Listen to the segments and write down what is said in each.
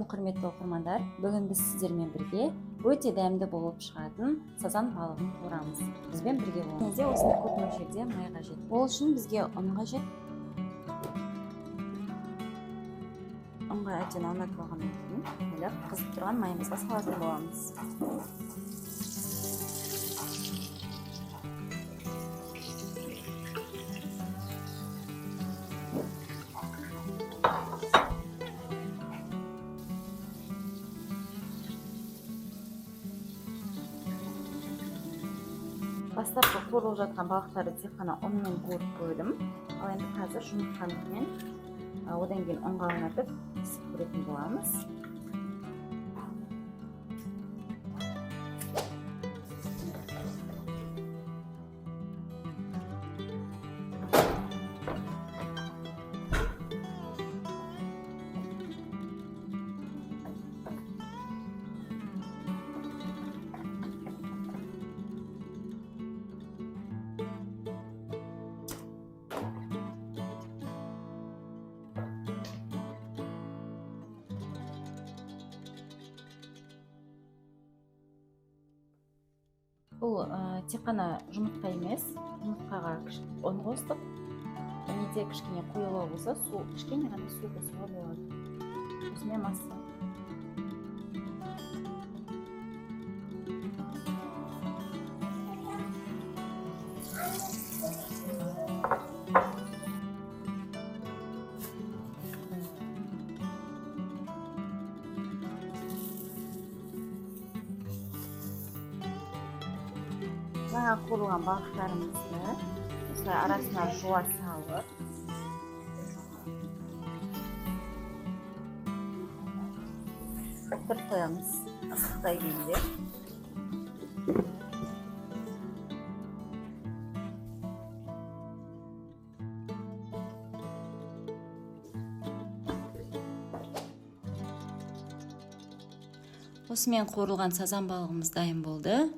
Құрметті оқырмандар, бүгін біз сіздермен бірге өте дәмді болып шығатын сазан балығын қуырамыз. Бізбен бірге болыңыз. Осындай көп мөлшерде май қажет. Ол үшін бізге ұн қажет. Ұнға әбден аунатылғаннан кейін қызып тұрған майымызға салатын боламыз. Бастапқы қуырылып жатқан балықтарды тек қана ұнмен қуырып қойдым. Ал енді қазір жұмыртқамен одан кейін ұнға аунатып пісіп көретін боламыз. Бұл тек қана жұмыртқа емес, жұмыртқаға ұн қостық. Және де кішкене қоюлау болса, кішкене ғана су қосуға болады. Осымен маса. Жаңа қуырылған балықтарымызды осылай арасына жуа салып, тұрып қоямыз ыстықтай күйінде. Осымен қуырылған сазан балығымыз дайын болды.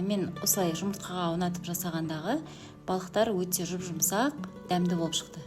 Мен осылай жұмыртқаға аунатып жасағандағы балықтар өте жұп-жұмсақ, дәмді болып шықты.